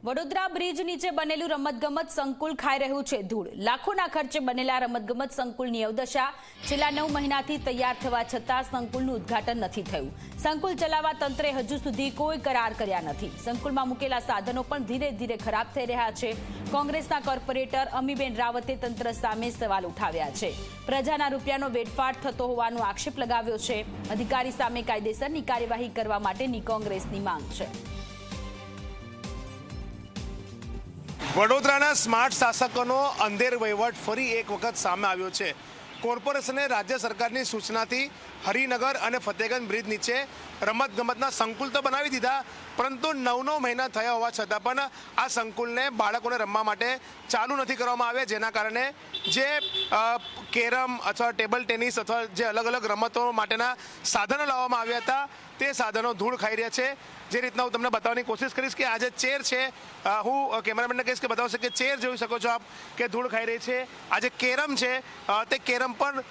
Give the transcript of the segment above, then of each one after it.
Vadodara bridge નીચે બનેલું રમતગમત સંકુલ ખાઈ રહ્યું છે ધૂળ। લાખોના ખર્ચે બનેલા રમતગમત સંકુલની અવદશા। છેલ્લા 9 મહિનાથી તૈયાર થવા છતાં સંકુલનું ઉદ્ઘાટન નથી થયું। સંકુલ ચલાવવા તંત્રે હજુ સુધી કોઈ કરાર કર્યા નથી। સંકુલમાં મૂકેલા સાધનો પણ ધીરે ધીરે ખરાબ થઈ રહ્યા છે। કોંગ્રેસના કોર્પોરેટર અમીબેન રાવતે તંત્ર સામે સવાલ ઉઠાવ્યા છે। પ્રજાના રૂપિયાનો વેડફાટ થતો હોવાનો આક્ષેપ લગાવ્યો છે। અધિકારી સામે કાયદેસરની કાર્યવાહી કરવા માટેની કોંગ્રેસની માંગ છે। વડોદરાના સ્માર્ટ શાસકોનો અંધેર વહીવટ ફરી એક વખત સામે આવ્યો છે। કોર્પોરેશને રાજ્ય સરકારની સૂચનાથી હરિનગર અને ફતેગંજ બ્રિજ નીચે રમતગમતના સંકુલ તો બનાવી દીધા, પરંતુ 9 મહિના થયા હોવા છતાં પણ આ સંકુલને બાળકોને રમવા માટે ચાલુ નથી કરવામાં આવ્યા, જેના કારણે જે કેરમ અથવા ટેબલ ટેનિસ અથવા જે અલગ અલગ રમતો માટેના સાધનો લાવવામાં આવ્યા હતા તે સાધનો ધૂળ ખાઈ રહ્યા છે। જે રીતના હું તમને બતાવવાની કોશિશ કરીશ કે આ જે ચેર છે, હું કેમેરામેનને કહીશ કે બતાવશે કે ચેર જોઈ શકો છો આપ કે ધૂળ ખાઈ રહી છે। આ જે કેરમ છે તે કેરમ પણ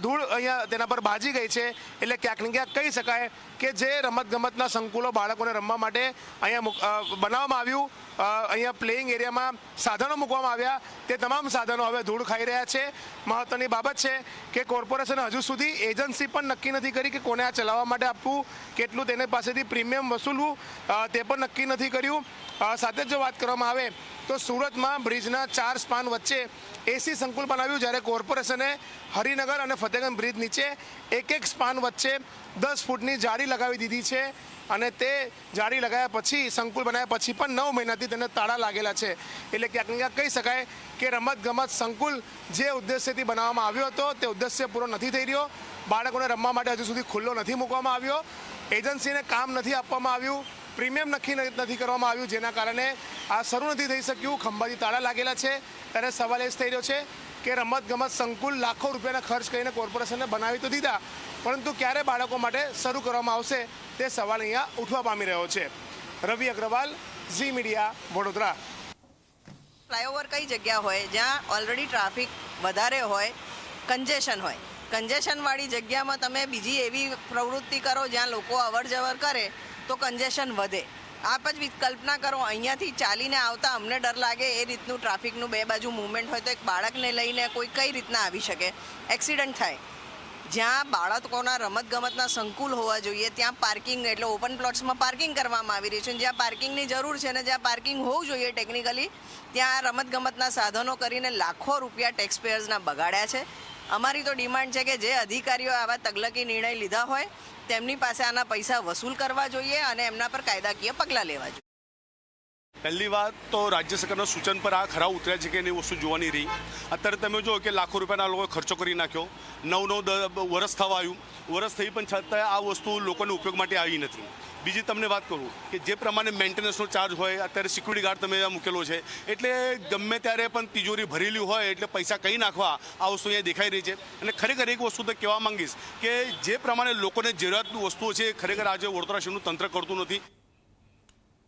ધૂળ અહીંયા તેના પર બાજી ગઈ છે। એટલે ક્યાંક ને ક્યાંક કહી શકાય કે જે રમતગમતના સંકુલો બાળકોને રમવા માટે અહીંયા બનાવવામાં આવ્યું, અહીંયા પ્લેઇંગ એરિયામાં સાધનો મૂકવામાં આવ્યા, તે તમામ સાધનો હવે ધૂળ ખાઈ રહ્યા છે। મહત્વની બાબત છે કે કોર્પોરેશને હજુ સુધી એજન્સી પણ નક્કી નથી કરી કે કોને આ ચલાવવા માટે આપવું, કેટલું તેને પાસેથી પ્રીમિયમ વસૂલવું તે પણ નક્કી નથી કર્યું। સાથે જો વાત કરવામાં આવે તો સુરતમાં બ્રિજના 4 સ્પાન વચ્ચે એસી સંકુલ બનાવ્યું, જ્યારે કોર્પોરેશને હરિનગર અને ફતેગંજ બ્રિજ નીચે એક સ્પાન વચ્ચે 10 ફૂટની જાળી લગાવી દીધી છે અને તે જાળી લગાવ્યા પછી સંકુલ બનાવ્યા પછી પણ 9 મહિનાથી તેને તાળા લાગેલા છે। એટલે ક્યાંક ને ક્યાંક કહી શકાય કે રમતગમત સંકુલ જે ઉદ્દેશ્યથી બનાવવામાં આવ્યો હતો તે ઉદ્દેશ્ય પૂરો નથી થઈ રહ્યો। બાળકોને રમવા માટે હજુ સુધી ખુલ્લો નથી મૂકવામાં આવ્યો, એજન્સીને કામ નથી આપવામાં આવ્યું, પ્રીમિયમ નક્કી નથી કરવામાં આવ્યું, જેના કારણે આ શરૂ નથી થઈ શક્યું। ખંભાથી તાળા લાગેલા છે। ત્યારે સવાલ એ જ થઈ રહ્યો છે કે રમતગમત સંકુલ લાખો રૂપિયાના ખર્ચ કરીને કોર્પોરેશને બનાવી તો દીધા, પરંતુ ક્યારે બાળકો માટે શરૂ કરવામાં આવશે તે સવાલ અહીંયા ઉઠવા પામી રહ્યો છે। રવિ અગ્રવાલ, ઝી મીડિયા, વડોદરા। ફ્લાયઓવર કઈ જગ્યા હોય જ્યાં ઓલરેડી ટ્રાફિક વધારે હોય, કન્જેશન હોય, કન્જેશનવાળી જગ્યામાં તમે બીજી એવી પ્રવૃત્તિ કરો જ્યાં લોકો અવર જવર કરે તો કન્જેશન વધે। આપ જ કલ્પના કરો, અહીંયાથી ચાલીને આવતા અમને ડર લાગે એ રીતનું ટ્રાફિકનું બે બાજુ મૂવમેન્ટ હોય તો એક બાળકને લઈને કોઈ કઈ રીતના આવી શકે, એક્સિડન્ટ થાય। જ્યાં બાળકોના રમતગમતના સંકુલ હોવા જોઈએ ત્યાં પાર્કિંગ એટલે ઓપન પ્લોટ્સમાં પાર્કિંગ કરવામાં આવી રહ્યું છે, જ્યાં પાર્કિંગની જરૂર છે અને જ્યાં પાર્કિંગ હોવું જોઈએ ટેકનિકલી ત્યાં રમતગમતના સાધનો કરીને લાખો રૂપિયા ટેક્સ પેયર્સના બગાડ્યા છે। અમારી તો ડિમાન્ડ છે કે જે અધિકારીઓ આવા તગલકી નિર્ણય લીધા હોય તેમની પાસે આના પૈસા વસૂલ કરવા જોઈએ અને એમના પર કાયદાકીય પગલાં લેવા જોઈએ। પહેલી વાત તો રાજ્ય સરકારના સૂચન પર આ ખરા ઉતર્યા છે કે એની વસ્તુ જોવાની રહી। અત્યારે તમે જો કે લાખો રૂપિયાના લોકોએ ખર્ચો કરી નાખ્યો, 9 વર્ષ થવા આવ્યું, વર્ષ થઈ પણ છતાં આ વસ્તુ લોકોને ઉપયોગ માટે આવી નથી। બીજી તમને વાત કરું કે જે પ્રમાણે મેન્ટેનન્સનો ચાર્જ હોય, અત્યારે સિક્યુરિટી ગાર્ડ તમે મૂકેલો છે, એટલે ગમે ત્યારે પણ તિજોરી ભરેલી હોય એટલે પૈસા કંઈ નાખવા આ વસ્તુ અહીંયા દેખાઈ રહી છે। અને ખરેખર એક વસ્તુ તો કહેવા માંગીશ કે જે પ્રમાણે લોકોને જરૂરિયાતની વસ્તુઓ છે ખરેખર આજે વડોદરા શહેરનું તંત્ર કરતું નથી।